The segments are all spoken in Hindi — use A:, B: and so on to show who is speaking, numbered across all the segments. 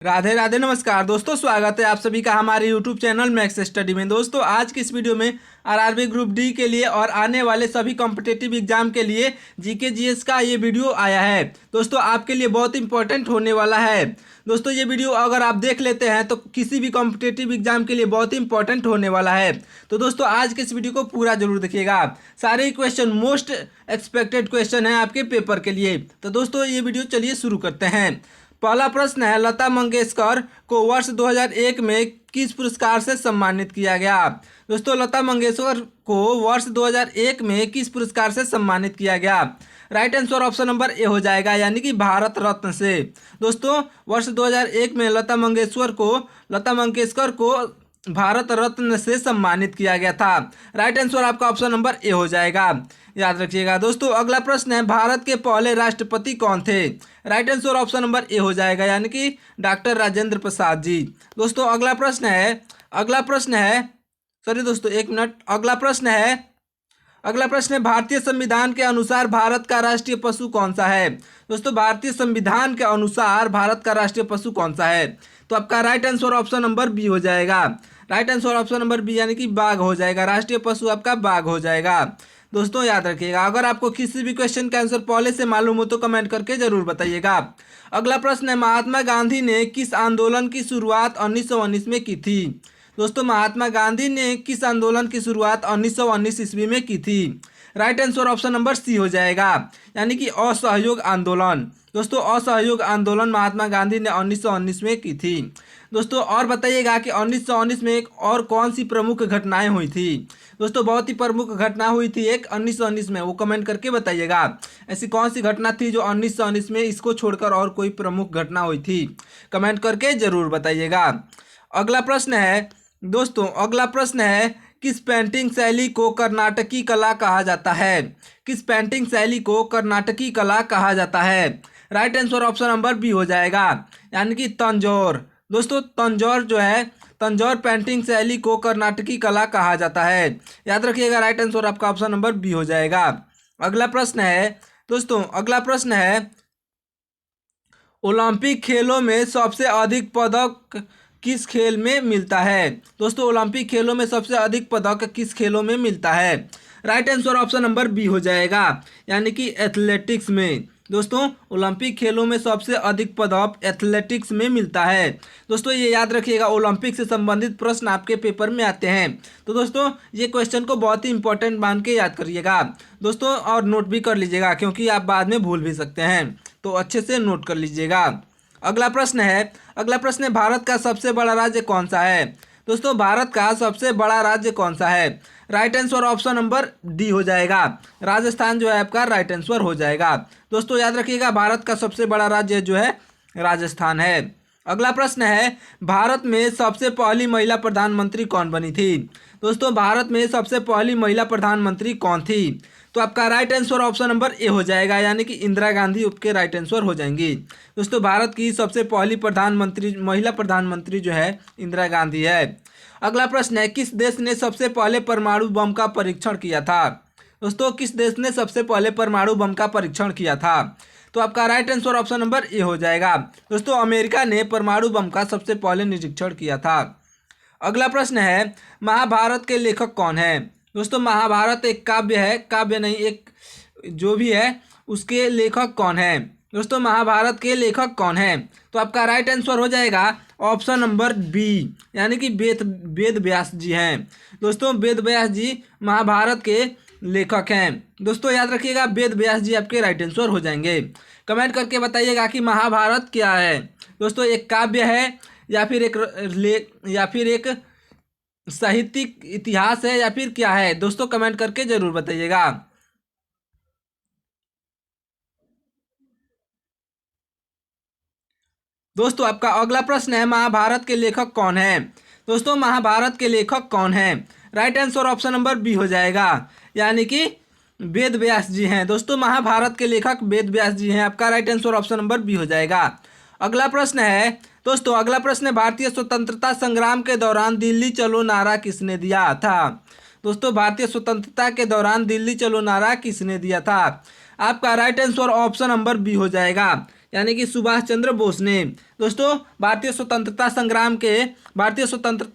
A: राधे राधे नमस्कार दोस्तों, स्वागत है आप सभी का हमारे यूट्यूब चैनल मैक्स स्टडी में। दोस्तों आज की इस वीडियो में आरआरबी ग्रुप डी के लिए और आने वाले सभी कॉम्पिटिटिव एग्जाम के लिए जीके जीएस का ये वीडियो आया है। दोस्तों आपके लिए बहुत इंपॉर्टेंट होने वाला है। दोस्तों ये वीडियो अगर आप देख लेते हैं तो किसी भी कॉम्पिटिटिव एग्जाम के लिए बहुत इंपॉर्टेंट होने वाला है। तो दोस्तों आज के इस वीडियो को पूरा जरूर देखिएगा। सारे ही क्वेश्चन मोस्ट एक्सपेक्टेड क्वेश्चन है आपके पेपर के लिए। तो दोस्तों ये वीडियो चलिए शुरू करते हैं। पहला प्रश्न है, लता मंगेशकर को वर्ष 2001 में किस पुरस्कार से सम्मानित किया गया? दोस्तों लता मंगेशकर को वर्ष 2001 में किस पुरस्कार से सम्मानित किया गया? Right answer option number A हो जाएगा, यानी कि भारत रत्न से। दोस्तों वर्ष 2001 में लता मंगेशकर को भारत रत्न से सम्मानित किया गया था। राइट आंसर आपका ऑप्शन नंबर ए हो जाएगा, याद रखिएगा। दोस्तों अगला प्रश्न है, भारत के पहले राष्ट्रपति कौन थे? Right answer option number A हो जाएगा, यानी कि डॉक्टर राजेंद्र प्रसाद जी। दोस्तों अगला प्रश्न है सॉरी दोस्तों एक मिनट। अगला प्रश्न है, भारतीय संविधान के अनुसार भारत का राष्ट्रीय पशु कौन सा है? दोस्तों भारतीय संविधान के अनुसार भारत का राष्ट्रीय पशु कौन सा है? तो आपका right answer option number B हो जाएगा। Right answer option number B, यानी कि बाघ हो जाएगा। राष्ट्रीय पशु आपका बाघ हो जाएगा। दोस्तों याद रखिएगा। अगर आपको किसी भी क्वेश्चन का आंसर पहले से मालूम हो तो कमेंट करके जरूर बताइएगा। अगला प्रश्न है, महात्मा गांधी ने किस आंदोलन की शुरुआत 1919 में की थी? दोस्तों महात्मा गांधी ने किस आंदोलन की शुरुआत 1919 ईस्वी में की थी? Right answer option number C हो जाएगा, यानी कि असहयोग आंदोलन। दोस्तों असहयोग आंदोलन महात्मा गांधी ने 1919 में की थी। दोस्तों और बताइएगा कि 1919 में एक और कौन सी प्रमुख घटनाएं हुई थी? दोस्तों बहुत ही प्रमुख घटना हुई थी एक 1919 में, वो कमेंट करके बताइएगा। ऐसी कौन सी घटना थी जो 1919 में, इसको छोड़कर और कोई प्रमुख घटना हुई थी? कमेंट करके जरूर बताइएगा। अगला प्रश्न है दोस्तों, किस पेंटिंग शैली को कर्नाटकी कला कहा जाता है? किस पेंटिंग शैली को कर्नाटकी कला कहा जाता है? Right answer option number B हो जाएगा, यानी कि तंजौर। दोस्तों तंजौर पेंटिंग शैली को कर्नाटकी कला कहा जाता है, याद रखिएगा। राइट आंसर आपका ऑप्शन नंबर बी हो जाएगा। अगला प्रश्न है, ओलंपिक खेलों में सबसे अधिक पदक किस खेल में मिलता है? दोस्तों ओलंपिक खेलों में सबसे अधिक पदक किस खेलों में मिलता है? Right answer option number B हो जाएगा, यानी कि एथलेटिक्स में। दोस्तों ओलंपिक खेलों में सबसे अधिक पदक एथलेटिक्स में मिलता है। दोस्तों ये याद रखिएगा, ओलंपिक से संबंधित प्रश्न आपके पेपर में आते हैं। तो दोस्तों ये क्वेश्चन को बहुत ही इंपॉर्टेंट मान के याद करिएगा दोस्तों, और नोट भी कर लीजिएगा क्योंकि आप बाद में भूल भी सकते हैं, तो अच्छे से नोट कर लीजिएगा। अगला प्रश्न है, भारत का सबसे बड़ा राज्य कौन सा है? दोस्तों भारत का सबसे बड़ा राज्य कौन सा है? Right answer option number D हो जाएगा, राजस्थान जो है आपका राइट आंसर हो जाएगा। दोस्तों याद रखिएगा, भारत का सबसे बड़ा राज्य जो है राजस्थान है। अगला प्रश्न है, भारत में सबसे पहली महिला प्रधानमंत्री कौन बनी थी? दोस्तों भारत में सबसे पहली महिला प्रधानमंत्री कौन थी? तो आपका right answer option number A हो जाएगा, यानी कि इंदिरा गांधी आपके राइट आंसर हो जाएंगी। दोस्तों भारत की सबसे पहली महिला प्रधानमंत्री जो है इंदिरा गांधी है। अगला प्रश्न है, किस देश ने सबसे पहले परमाणु बम का परीक्षण किया था? दोस्तों किस देश ने सबसे पहले परमाणु बम का परीक्षण किया था? तो आपका right answer option number A हो जाएगा। दोस्तों अमेरिका ने परमाणु बम का सबसे पहले निरीक्षण किया था। अगला प्रश्न है, महाभारत के लेखक कौन है? दोस्तों महाभारत एक काव्य है, काव्य नहीं एक जो भी है, उसके लेखक कौन है? दोस्तों महाभारत के लेखक कौन है? तो आपका राइट आंसर हो जाएगा ऑप्शन नंबर बी, यानी कि वेद व्यास जी हैं। दोस्तों वेद व्यास जी महाभारत के लेखक हैं। दोस्तों याद रखिएगा, वेद व्यास जी आपके राइट आंसर हो जाएंगे। कमेंट करके बताइएगा कि महाभारत क्या है। दोस्तों एक काव्य है या फिर एक साहित्यिक इतिहास है या फिर क्या है? दोस्तों कमेंट करके जरूर बताइएगा। दोस्तों आपका अगला प्रश्न है, महाभारत के लेखक कौन है? दोस्तों महाभारत के लेखक कौन है? Right answer option number B हो जाएगा, यानी कि वेद व्यास जी हैं। दोस्तों महाभारत के लेखक वेद व्यास जी हैं, आपका right answer option number B हो जाएगा। अगला प्रश्न है, भारतीय स्वतंत्रता संग्राम के दौरान दिल्ली चलो नारा किसने दिया था? दोस्तों भारतीय स्वतंत्रता के दौरान दिल्ली चलो नारा किसने दिया था? आपका right answer option number B हो जाएगा, यानी कि सुभाष चंद्र बोस ने। दोस्तों भारतीय स्वतंत्रता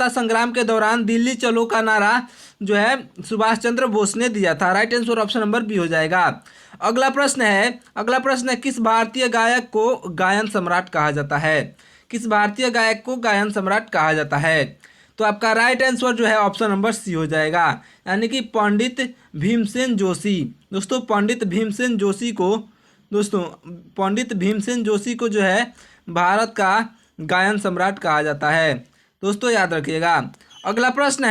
A: संग्राम के दौरान दिल्ली चलो का नारा जो है सुभाष चंद्र बोस ने दिया था। Right answer option number B हो जाएगा। अगला प्रश्न है किस भारतीय गायक को गायन सम्राट कहा जाता है? किस भारतीय गायक को गायन सम्राट कहा जाता है? तो आपका राइट आंसर जो है ऑप्शन नंबर सी हो जाएगा, यानी कि पंडित भीमसेन जोशी। दोस्तों पंडित भीमसेन जोशी को जो है भारत का गायन सम्राट कहा जाता है। दोस्तों याद रखिएगा। अगला प्रश्न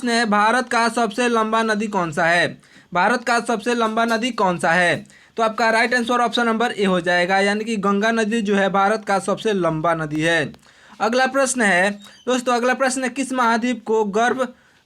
A: है भारत का सबसे लंबा नदी कौन सा है? भारत का सबसे लंबा नदी कौन सा है? तो आपका right answer option number A हो जाएगा, यानी कि गंगा नदी जो है भारत का सबसे लंबा नदी है। अगला प्रश्न है किस महाद्वीप को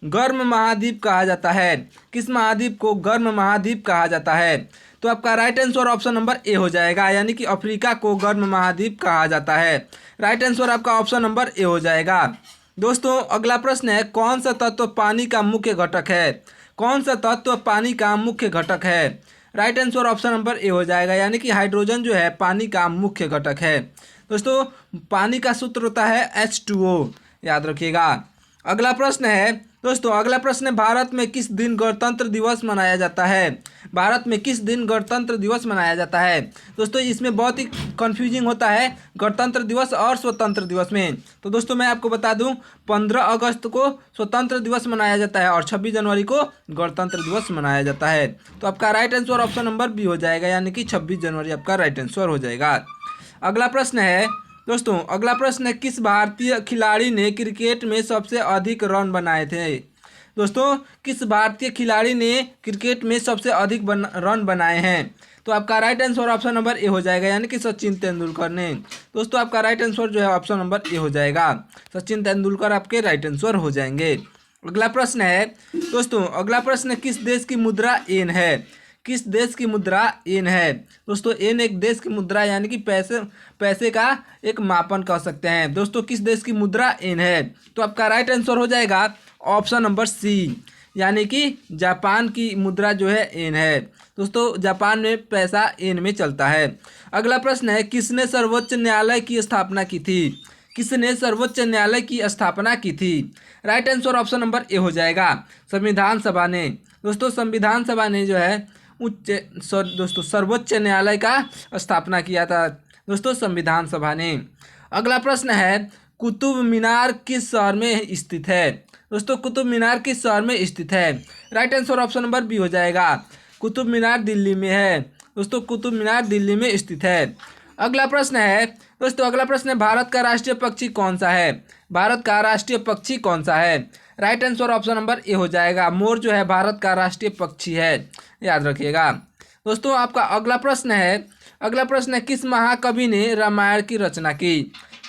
A: गर्म महाद्वीप कहा जाता है? किस महाद्वीप को गर्म महाद्वीप कहा जाता है? तो आपका right answer option number A हो जाएगा, यानी कि अफ्रीका को गर्म महाद्वीप कहा जाता है। राइट आंसर आपका ऑप्शन नंबर ए हो जाएगा। दोस्तों अगला प्रश्न है कौन सा तत्व पानी का मुख्य घटक है? कौन सा तत्व पानी का मुख्य घटक है? Right answer option number A हो जाएगा, यानी कि हाइड्रोजन जो है पानी का मुख्य घटक है। दोस्तों पानी का सूत्र होता है H2O, याद रखिएगा। अगला प्रश्न है भारत में किस दिन गणतंत्र दिवस मनाया जाता है? भारत में किस दिन गणतंत्र दिवस मनाया जाता है? दोस्तों इसमें बहुत ही कंफ्यूजिंग होता है गणतंत्र दिवस और स्वतंत्र दिवस में। तो दोस्तों मैं आपको बता दूं 15 अगस्त को स्वतंत्र दिवस मनाया जाता है और 26 जनवरी को गणतंत्र दिवस मनाया जाता है। तो आपका right answer option number B हो जाएगा, यानी कि 26 जनवरी आपका राइट आंसर हो जाएगा। अगला प्रश्न है किस भारतीय खिलाड़ी ने क्रिकेट में सबसे अधिक रन बनाए थे? दोस्तों किस भारतीय खिलाड़ी ने क्रिकेट में सबसे अधिक रन बनाए हैं? तो आपका right answer option number A हो जाएगा, यानी कि सचिन तेंदुलकर ने। दोस्तों आपका राइट आंसर जो है ऑप्शन नंबर ए हो जाएगा, सचिन तेंदुलकर आपके राइट आंसर हो जाएंगे। अगला प्रश्न है किस देश की मुद्रा एन है? किस देश की मुद्रा एन है? दोस्तों एन एक देश की मुद्रा, यानी कि पैसे का एक मापन कह सकते हैं। दोस्तों किस देश की मुद्रा एन है? तो आपका राइट आंसर हो जाएगा ऑप्शन नंबर सी, यानी कि जापान की मुद्रा जो है एन है। दोस्तों जापान में पैसा एन में चलता है। अगला प्रश्न है किसने सर्वोच्च न्यायालय की स्थापना की थी? किसने सर्वोच्च न्यायालय की स्थापना की थी? Right answer option number A हो जाएगा, संविधान सभा ने। दोस्तों संविधान सभा ने जो है सर्वोच्च न्यायालय का स्थापना किया था दोस्तों संविधान सभा ने। अगला प्रश्न है कुतुब मीनार किस शहर में स्थित है? दोस्तों कुतुब मीनार किस शहर में स्थित है? Right answer option number B हो जाएगा, कुतुब मीनार दिल्ली में है। दोस्तों कुतुब मीनार दिल्ली में स्थित है। अगला प्रश्न है भारत का राष्ट्रीय पक्षी कौन सा है? भारत का राष्ट्रीय पक्षी कौन सा है? Right answer option number A हो जाएगा, मोर जो है भारत का राष्ट्रीय पक्षी है, याद रखिएगा। दोस्तों आपका अगला प्रश्न है किस महाकवि ने रामायण की रचना की?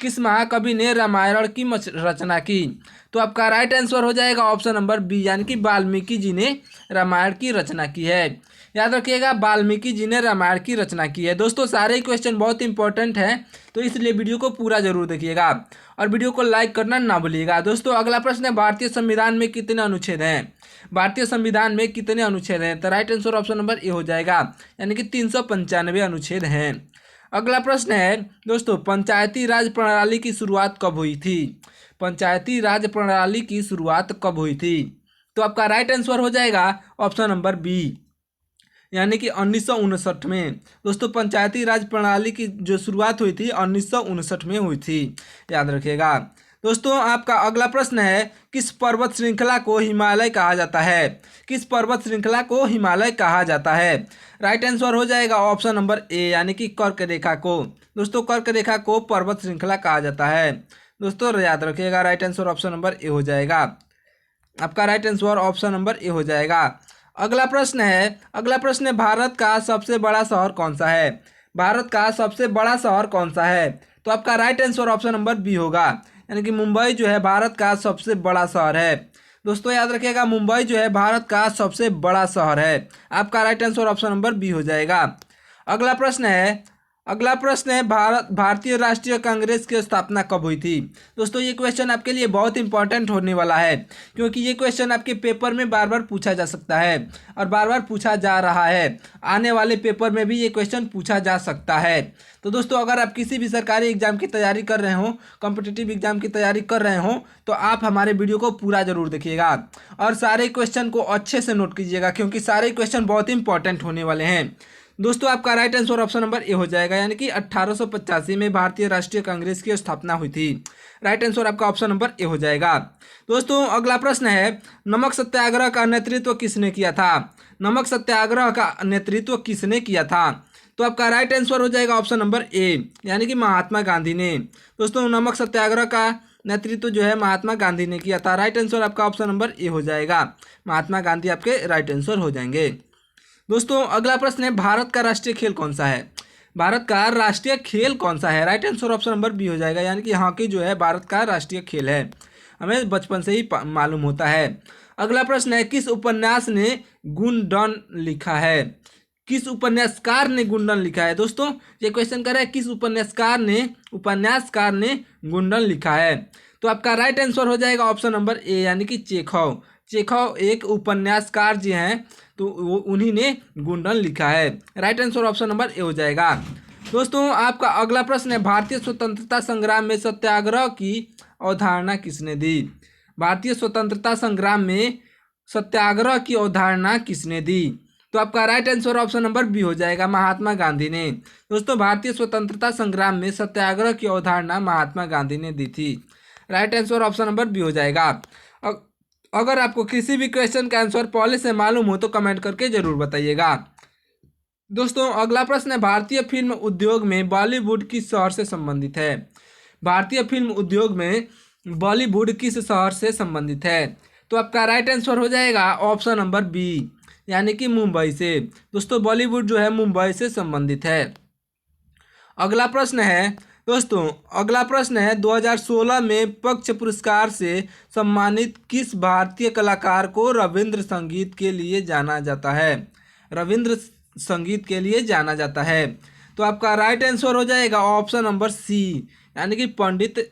A: किस महाकवि ने रामायण की रचना की? तो आपका राइट आंसर हो जाएगा ऑप्शन नंबर बी, यानी कि वाल्मीकि जी ने रामायण की रचना की है, याद रखिएगा। वाल्मीकि जी ने रामायण की रचना की है। दोस्तों सारे क्वेश्चन बहुत इंपॉर्टेंट हैं, तो इसलिए वीडियो को पूरा जरूर देखिएगा और वीडियो को लाइक करना ना भूलिएगा। दोस्तों अगला प्रश्न है भारतीय संविधान में कितने अनुच्छेद हैं? भारतीय संविधान में कितने अनुच्छेद हैं? तो right answer option number A हो जाएगा, यानी कि 395 अनुच्छेद हैं। अगला प्रश्न है दोस्तों पंचायती राज प्रणाली की शुरुआत कब हुई थी? पंचायती राज प्रणाली की शुरुआत कब हुई थी? तो आपका राइट आंसर हो जाएगा ऑप्शन नंबर बी, यानी कि 1959 में। दोस्तों पंचायती राज प्रणाली की जो शुरुआत हुई थी 1959 में हुई थी, याद रखिएगा। दोस्तों आपका अगला प्रश्न है किस पर्वत श्रृंखला को हिमालय कहा जाता है? किस पर्वत श्रृंखला को हिमालय कहा जाता है? राइट आंसर हो जाएगा ऑप्शन नंबर ए, यानी कि कर्क रेखा को। दोस्तों कर्क रेखा को पर्वत श्रृंखला कहा जाता है। दोस्तों याद रखिएगा, right answer option number A हो जाएगा, आपका right answer option number A हो जाएगा। अगला प्रश्न है भारत का सबसे बड़ा शहर कौन सा है? भारत का सबसे बड़ा शहर कौन सा है? तो आपका right answer option number B होगा, यानी कि मुंबई जो है भारत का सबसे बड़ा शहर है। दोस्तों याद रखिएगा, मुंबई जो है भारत का सबसे बड़ा शहर है। आपका right answer option number B हो जाएगा। अगला अगला प्रश्न है भारतीय राष्ट्रीय कांग्रेस की स्थापना कब हुई थी। दोस्तों ये क्वेश्चन आपके लिए बहुत इंपॉर्टेंट होने वाला है, क्योंकि ये क्वेश्चन आपके पेपर में बार बार पूछा जा सकता है और बार बार पूछा जा रहा है। आने वाले पेपर में भी ये क्वेश्चन पूछा जा सकता है। तो दोस्तों अगर आप किसी भी सरकारी एग्जाम की तैयारी कर रहे हो, कॉम्पिटिटिव एग्जाम की तैयारी कर रहे हो, तो आप हमारे वीडियो को पूरा जरूर देखिएगा और सारे क्वेश्चन को अच्छे से नोट कीजिएगा, क्योंकि सारे क्वेश्चन बहुत इंपॉर्टेंट होने वाले हैं। दोस्तों आपका right answer option number A हो जाएगा, यानी कि 1885 में भारतीय राष्ट्रीय कांग्रेस की स्थापना हुई थी। राइट आंसर आपका ऑप्शन नंबर ए हो जाएगा। दोस्तों अगला प्रश्न है, नमक सत्याग्रह का नेतृत्व किसने किया था। नमक सत्याग्रह का नेतृत्व किसने किया था। तो आपका राइट आंसर हो जाएगा ऑप्शन नंबर ए, यानी कि महात्मा गांधी ने। दोस्तों नमक सत्याग्रह का नेतृत्व जो है महात्मा गांधी ने किया था। राइट आंसर आपका ऑप्शन नंबर ए हो जाएगा, महात्मा गांधी आपके राइट आंसर हो जाएंगे। दोस्तों अगला प्रश्न है, भारत का राष्ट्रीय खेल कौन सा है। भारत का राष्ट्रीय खेल कौन सा है। Right answer option number B हो जाएगा, यानी कि हॉकी जो है भारत का राष्ट्रीय खेल है, हमें बचपन से ही मालूम होता है। अगला प्रश्न है, किस उपन्यास ने गुणडन लिखा है। किस उपन्यासकार ने गुणडन लिखा है। दोस्तों ये क्वेश्चन कर रहा है किस उपन्यासकार ने गुणडन लिखा है। तो आपका राइट आंसर हो जाएगा ऑप्शन नंबर ए, यानी कि चेखव। चेखव एक उपन्यासकार जी हैं, तो उन्हीं ने गुणडन लिखा है। Right answer option number A हो जाएगा। दोस्तों आपका अगला प्रश्न है, भारतीय स्वतंत्रता संग्राम में सत्याग्रह की अवधारणा किसने दी। भारतीय स्वतंत्रता संग्राम में सत्याग्रह की अवधारणा किसने दी। तो आपका right answer option number B हो जाएगा, महात्मा गांधी ने। दोस्तों भारतीय स्वतंत्रता संग्राम में सत्याग्रह की अवधारणा महात्मा गांधी ने दी थी। Right answer option number B हो जाएगा। अगर आपको किसी भी क्वेश्चन का आंसर पहले से मालूम हो तो कमेंट करके जरूर बताइएगा। दोस्तों अगला प्रश्न है, भारतीय फिल्म उद्योग में बॉलीवुड किस शहर से संबंधित है। भारतीय फिल्म उद्योग में बॉलीवुड किस शहर से संबंधित है। तो आपका राइट आंसर हो जाएगा ऑप्शन नंबर बी, यानी कि मुंबई से। दोस्तों बॉलीवुड जो है मुंबई से संबंधित है। अगला प्रश्न है, दोस्तों अगला प्रश्न है, 2016 में पक्ष पुरस्कार से सम्मानित किस भारतीय कलाकार को रविंद्र संगीत के लिए जाना जाता है। रविंद्र संगीत के लिए जाना जाता है। तो आपका राइट आंसर हो जाएगा ऑप्शन नंबर सी, यानी कि पंडित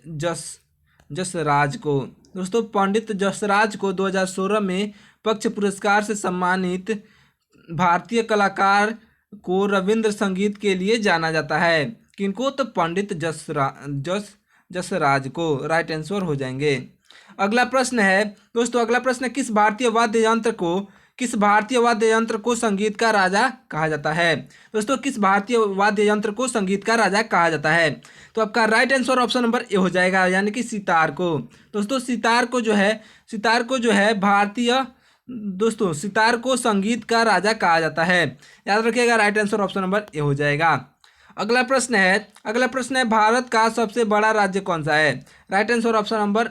A: जसराज को। दोस्तों पंडित जसराज को 2016 में पक्ष पुरस्कार से सम्मानित भारतीय कलाकार को रविंद्र संगीत के लिए जाना जाता है। किनको। तो पंडित जसराज को। राइट आंसर हो जाएंगे। अगला प्रश्न है, दोस्तों अगला प्रश्न है, किस भारतीय वाद्य यंत्र को संगीत का राजा कहा जाता है। दोस्तों किस भारतीय वाद्य यंत्र को संगीत का राजा कहा जाता है। तो आपका right answer option number A हो जाएगा, यानी कि सितार को। दोस्तों सितार को जो है भारतीय, दोस्तों सितार को संगीत का राजा कहा जाता है। याद रखिएगा, right answer option number A हो जाएगा। अगला प्रश्न है, भारत का सबसे बड़ा राज्य कौन सा है। Right answer option number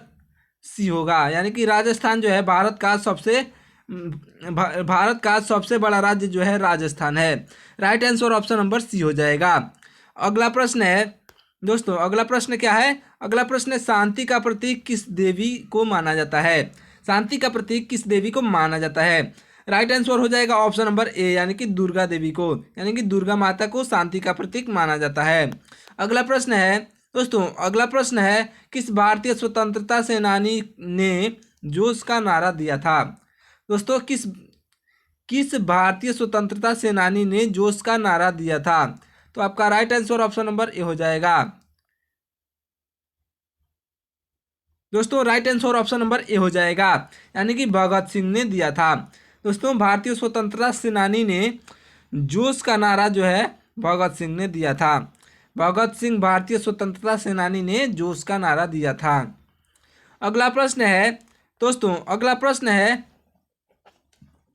A: C होगा, यानी कि राजस्थान जो है भारत का सबसे बड़ा राज्य जो है राजस्थान है। Right answer option number C हो जाएगा। अगला प्रश्न है, दोस्तों अगला प्रश्न क्या है। अगला प्रश्न है, शांति का प्रतीक किस देवी को माना जाता है। शांति का प्रतीक किस देवी को माना जाता है। राइट आंसर हो जाएगा ऑप्शन नंबर ए, यानी कि दुर्गा देवी को, यानी कि दुर्गा माता को शांति का प्रतीक माना जाता है। अगला प्रश्न है, दोस्तों अगला प्रश्न है, किस भारतीय स्वतंत्रता सेनानी ने जोश का नारा दिया था। दोस्तों किस भारतीय स्वतंत्रता सेनानी ने जोश का नारा दिया था। तो आपका right answer option number A हो जाएगा। दोस्तों right answer option number A हो जाएगा, यानी कि भगत सिंह ने दिया था। दोस्तों भारतीय स्वतंत्रता सेनानी ने जोश का नारा जो है भगत सिंह ने दिया था। भगत सिंह भारतीय स्वतंत्रता सेनानी ने जोश का नारा दिया था। अगला प्रश्न है, दोस्तों अगला प्रश्न है,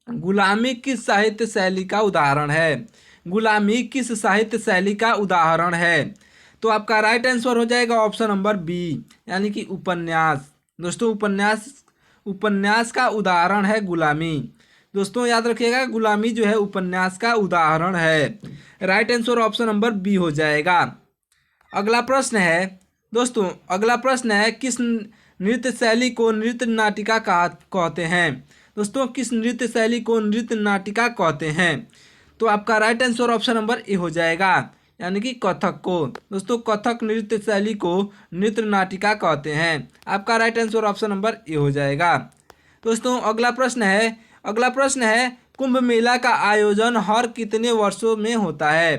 A: गुलामी किस साहित्य शैली का उदाहरण है। गुलामी किस साहित्य शैली का उदाहरण है। तो आपका राइट आंसर हो जाएगा ऑप्शन नंबर बी, यानी कि उपन्यास। दोस्तों उपन्यास का उदाहरण है गुलामी। दोस्तों याद रखिएगा, गुलामी जो है उपन्यास का उदाहरण है। Right answer option number B हो जाएगा। अगला प्रश्न है, दोस्तों अगला प्रश्न है, किस नृत्य शैली को नृत्य नाटिका कहते हैं। दोस्तों किस नृत्य शैली को नृत्य नाटिका कहते हैं। तो आपका right answer option number A हो जाएगा, यानी कि कथक को। दोस्तों कथक नृत्य शैली को नृत्य नाटिका कहते हैं। आपका right answer option number A हो जाएगा। दोस्तों अगला प्रश्न है कुंभ मेला का आयोजन हर कितने वर्षों में होता है।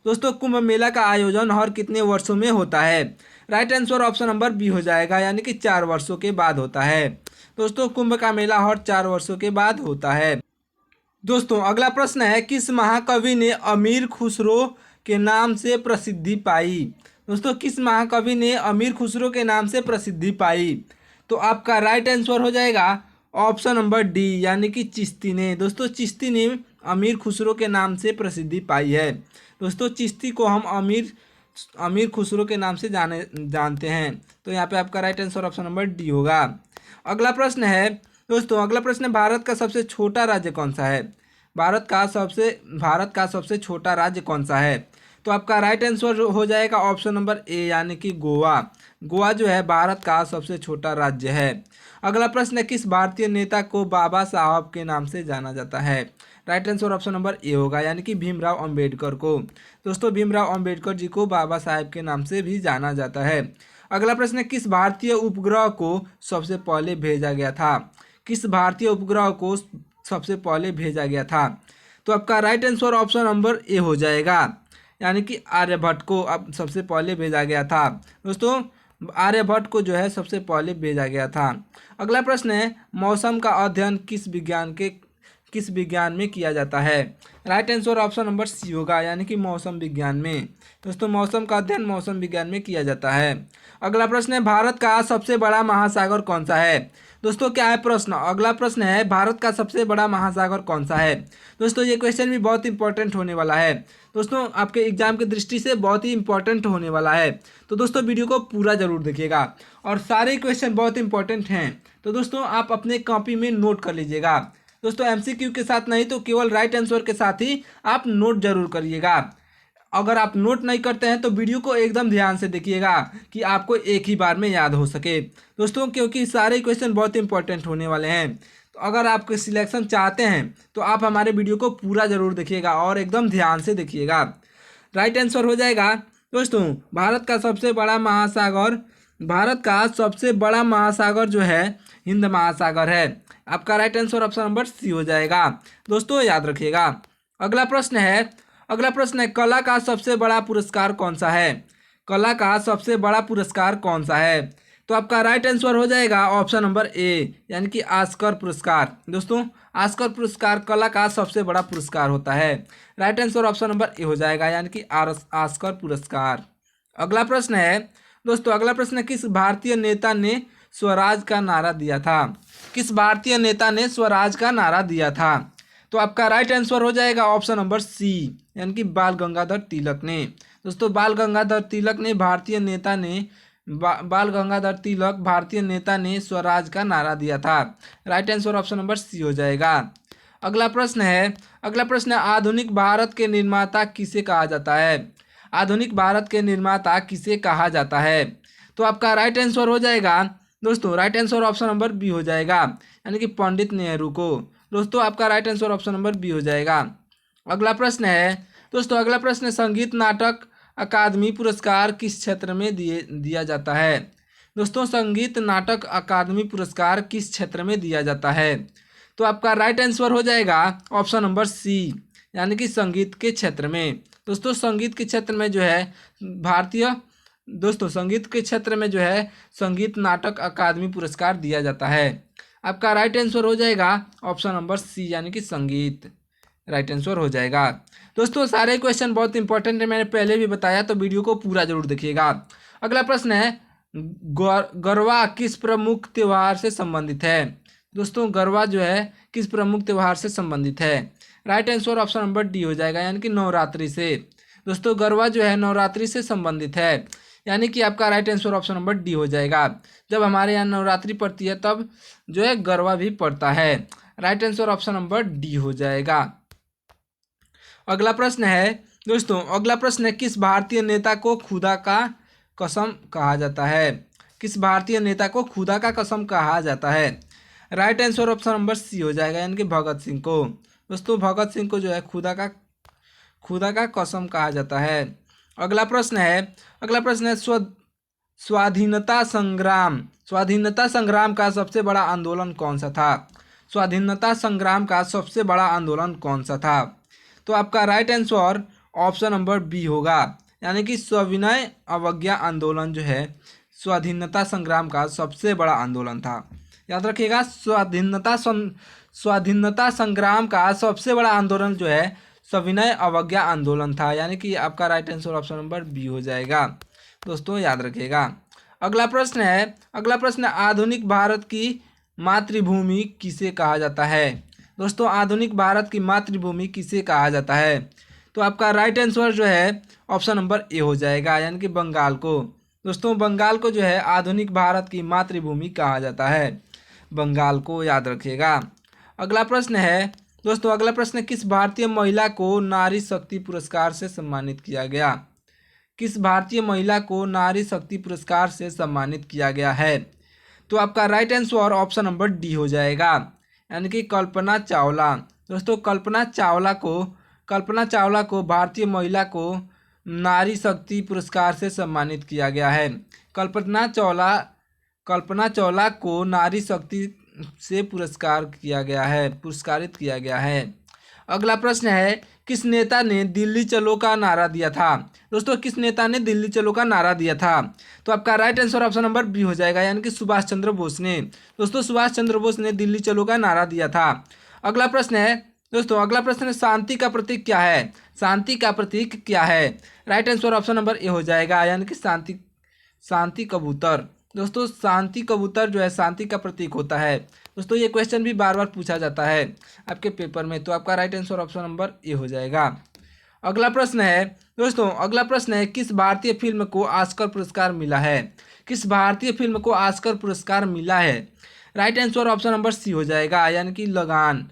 A: दोस्तों कुंभ मेला का आयोजन हर कितने वर्षों में होता है। Right answer option number B हो जाएगा, यानी कि 4 वर्षों के बाद होता है। दोस्तों कुंभ का मेला हर 4 वर्षों के बाद होता है। दोस्तों अगला प्रश्न है किस महाकवि ने अमीर खुसरो के नाम से प्रसिद्धि पाई। दोस्तों किस महाकवि ने अमीर खुसरो के नाम से प्रसिद्धि पाई। तो आपका राइट आंसर हो जाएगा ऑप्शन नंबर डी, यानी कि चिश्ती ने। दोस्तों चिश्ती ने अमीर खुसरो के नाम से प्रसिद्धि पाई है। दोस्तों चिश्ती को हम अमीर खुसरो के नाम से जानते हैं। तो यहाँ पे आपका right answer option number D होगा। अगला प्रश्न है दोस्तों अगला प्रश्न है भारत का सबसे छोटा राज्य कौन सा है। भारत का सबसे छोटा राज्य कौन सा है। तो आपका राइट आंसर हो जाएगा ऑप्शन नंबर ए, यानी कि गोवा। गोवा जो है भारत का सबसे छोटा राज्य है। अगला प्रश्न है किस भारतीय नेता को बाबा साहब के नाम से जाना जाता है। Right answer option number A होगा, यानी कि भीमराव अंबेडकर को। दोस्तों भीमराव अंबेडकर जी को बाबा साहब के नाम से भी जाना जाता है। अगला प्रश्न है किस भारतीय उपग्रह को सबसे पहले भेजा गया था। किस भारतीय उपग्रह को सबसे पहले भेजा गया था। तो आपका right answer option number A हो जाएगा, यानी कि आर्यभट्ट को अब सबसे पहले भेजा गया था। दोस्तों आर्यभट्ट को जो है सबसे पहले भेजा गया था। अगला प्रश्न है मौसम का अध्ययन किस विज्ञान में किया जाता है। Right answer option number C होगा, यानी कि मौसम विज्ञान में। दोस्तों मौसम का अध्ययन मौसम विज्ञान में किया जाता है। अगला प्रश्न है भारत का सबसे बड़ा महासागर कौन सा है। दोस्तों क्या है प्रश्न, अगला प्रश्न है भारत का सबसे बड़ा महासागर कौन सा है। दोस्तों ये क्वेश्चन भी बहुत इंपॉर्टेंट होने वाला है। दोस्तों आपके एग्जाम की दृष्टि से बहुत ही इंपॉर्टेंट होने वाला है। तो दोस्तों वीडियो को पूरा जरूर देखिएगा और सारे क्वेश्चन बहुत इंपॉर्टेंट हैं। तो दोस्तों आप अपने कॉपी में नोट कर लीजिएगा। दोस्तों एमसीक्यू के साथ नहीं तो केवल राइट आंसर के साथ ही आप नोट जरूर करिएगा। अगर आप नोट नहीं करते हैं तो वीडियो को एकदम ध्यान से देखिएगा कि आपको एक ही बार में याद हो सके। दोस्तों क्योंकि सारे क्वेश्चन बहुत इंपॉर्टेंट होने वाले हैं। तो अगर आप सिलेक्शन चाहते हैं तो आप हमारे वीडियो को पूरा ज़रूर देखिएगा और एकदम ध्यान से देखिएगा। राइट आंसर हो जाएगा दोस्तों भारत का सबसे बड़ा महासागर जो है हिंद महासागर है। आपका right answer option number C हो जाएगा। दोस्तों याद रखिएगा। अगला प्रश्न है कला का सबसे बड़ा पुरस्कार कौन सा है। कला का सबसे बड़ा पुरस्कार कौन सा है। तो आपका राइट आंसर हो जाएगा ऑप्शन नंबर ए, यानी कि ऑस्कर पुरस्कार। दोस्तों ऑस्कर पुरस्कार कला का सबसे बड़ा पुरस्कार होता है। Right answer option number A हो जाएगा, यानी कि ऑस्कर पुरस्कार। अगला प्रश्न है किस भारतीय नेता ने स्वराज का नारा दिया था। किस भारतीय नेता ने स्वराज का नारा दिया था। तो आपका राइट आंसर हो जाएगा ऑप्शन नंबर सी, यानी कि बाल गंगाधर तिलक ने। दोस्तों बाल गंगाधर तिलक भारतीय नेता ने स्वराज का नारा दिया था। Right answer option number C हो जाएगा। अगला प्रश्न है आधुनिक भारत के निर्माता किसे कहा जाता है। आधुनिक भारत के निर्माता किसे कहा जाता है। तो आपका राइट आंसर हो जाएगा दोस्तों right answer option number B हो जाएगा, यानी कि पंडित नेहरू को। दोस्तों आपका right answer option number B हो जाएगा। अगला प्रश्न है संगीत नाटक अकादमी पुरस्कार किस क्षेत्र में दिया जाता है। दोस्तों संगीत नाटक अकादमी पुरस्कार किस क्षेत्र में दिया जाता है। तो आपका राइट आंसर हो जाएगा ऑप्शन नंबर सी, यानी कि संगीत के क्षेत्र में। दोस्तों संगीत के क्षेत्र में जो है संगीत नाटक अकादमी पुरस्कार दिया जाता है। आपका राइट आंसर हो जाएगा ऑप्शन नंबर सी, यानी कि संगीत। राइट आंसर हो जाएगा। दोस्तों सारे क्वेश्चन बहुत इंपॉर्टेंट है, मैंने पहले भी बताया, तो वीडियो को पूरा जरूर देखिएगा। अगला प्रश्न है गरबा किस प्रमुख त्योहार से संबंधित है। दोस्तों गरबा जो है किस प्रमुख त्योहार से संबंधित है। Right answer option number D हो जाएगा, यानी कि नवरात्रि से। दोस्तों गरबा जो है नवरात्रि से संबंधित है, यानी कि आपका right answer option number D हो जाएगा। जब हमारे यहाँ नवरात्रि पड़ती है तब जो है गरबा भी पड़ता है। Right answer option number D हो जाएगा। अगला प्रश्न है किस भारतीय नेता को खुदा का कसम कहा जाता है। किस भारतीय नेता को खुदा का कसम कहा जाता है। Right answer option number C हो जाएगा, यानी कि भगत सिंह को। दोस्तों भगत सिंह को जो है खुदा का कसम कहा जाता है। अगला प्रश्न है स्वाधीनता संग्राम का सबसे बड़ा आंदोलन कौन सा था? स्वाधीनता संग्राम का सबसे बड़ा आंदोलन कौन सा था? तो आपका right answer option number B होगा, यानी कि सविनय अवज्ञा आंदोलन जो है स्वाधीनता संग्राम का सबसे बड़ा आंदोलन था। याद रखिएगा, स्वाधीनता संग्राम का सबसे बड़ा आंदोलन जो है सविनय अवज्ञा आंदोलन था, यानी कि आपका right answer option number B हो जाएगा। दोस्तों याद रखिएगा। अगला प्रश्न आधुनिक भारत की मातृभूमि किसे कहा जाता है? दोस्तों आधुनिक भारत की मातृभूमि किसे कहा जाता है? तो आपका राइट आंसर जो है ऑप्शन नंबर ए हो जाएगा, यानी कि बंगाल को। दोस्तों बंगाल को जो है आधुनिक भारत की मातृभूमि कहा जाता है, बंगाल को, याद रखिएगा। अगला प्रश्न किस भारतीय महिला को नारी शक्ति पुरस्कार से सम्मानित किया गया? किस भारतीय महिला को नारी शक्ति पुरस्कार से सम्मानित किया गया है? तो आपका right answer option number D हो जाएगा, यानी कि कल्पना चावला। दोस्तों कल्पना चावला को भारतीय महिला को नारी शक्ति पुरस्कार से सम्मानित किया गया है। कल्पना चावला को नारी शक्ति से पुरस्कारित किया गया है। अगला प्रश्न है किस नेता ने दिल्ली चलो का नारा दिया था? दोस्तों किस नेता ने दिल्ली चलो का नारा दिया था? तो आपका right answer option number B हो जाएगा, यानी कि सुभाष चंद्र बोस ने। दोस्तों सुभाष चंद्र बोस ने दिल्ली चलो का नारा दिया था। अगला प्रश्न है शांति का प्रतीक क्या है? शांति का प्रतीक क्या है? Right answer option number A हो जाएगा, यानी कि शांति कबूतर। दोस्तों शांति कबूतर जो है शांति का प्रतीक होता है। दोस्तों ये क्वेश्चन भी बार बार पूछा जाता है आपके पेपर में, तो आपका right answer option number A हो जाएगा। अगला प्रश्न है किस भारतीय फिल्म को ऑस्कर पुरस्कार मिला है? किस भारतीय फिल्म को ऑस्कर पुरस्कार मिला है? Right answer option number C हो जाएगा, यानी कि लगान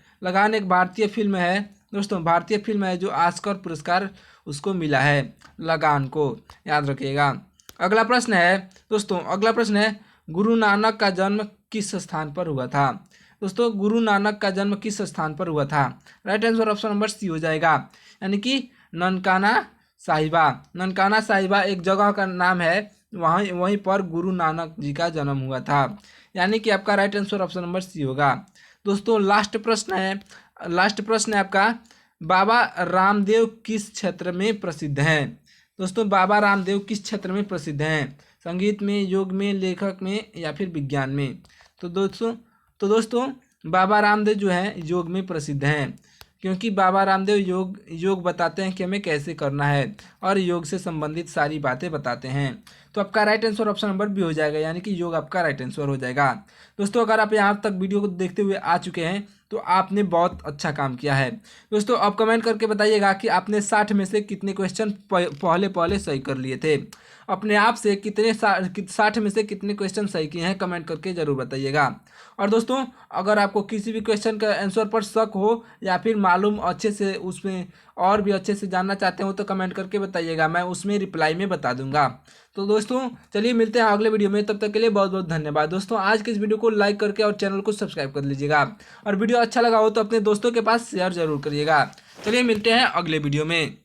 A: एक भारतीय फिल्म है। दोस्तों भारतीय फिल्म है जो ऑस्कर पुरस्कार उसको मिला है, लगान को, याद रखिएगा। अगला प्रश्न है गुरु नानक का जन्म किस स्थान पर हुआ था? दोस्तों गुरु नानक का जन्म किस स्थान पर हुआ था? Right answer option number C हो जाएगा, यानी कि ननकाना साहिबा एक जगह का नाम है, वहीं पर गुरु नानक जी का जन्म हुआ था, यानी कि आपका right answer option number C होगा। दोस्तों लास्ट प्रश्न है आपका बाबा रामदेव किस क्षेत्र में प्रसिद्ध हैं? दोस्तों बाबा रामदेव किस क्षेत्र में प्रसिद्ध हैं? संगीत में, योग में, लेखक में या फिर विज्ञान में? तो दोस्तों बाबा रामदेव जो है योग में प्रसिद्ध हैं, क्योंकि बाबा रामदेव योग बताते हैं कि हमें कैसे करना है और योग से संबंधित सारी बातें बताते हैं। तो आपका right answer option number B हो जाएगा, यानी कि योग आपका राइट आंसर हो जाएगा। दोस्तों अगर आप यहाँ तक वीडियो को देखते हुए आ चुके हैं तो आपने बहुत अच्छा काम किया है। दोस्तों आप कमेंट करके बताइएगा कि आपने 60 में से कितने क्वेश्चन पहले सही कर लिए थे। अपने आप से 60 में से कितने क्वेश्चन सही किए हैं कमेंट करके ज़रूर बताइएगा। और दोस्तों अगर आपको किसी भी क्वेश्चन का आंसर पर शक हो या फिर मालूम अच्छे से उसमें और भी अच्छे से जानना चाहते हो तो कमेंट करके बताइएगा, मैं उसमें रिप्लाई में बता दूंगा। तो दोस्तों चलिए मिलते हैं अगले वीडियो में, तब तक के लिए बहुत बहुत धन्यवाद। दोस्तों आज के इस वीडियो को लाइक करके और चैनल को सब्सक्राइब कर लीजिएगा, और वीडियो अच्छा लगा हो तो अपने दोस्तों के पास शेयर जरूर करिएगा। चलिए मिलते हैं अगले वीडियो में।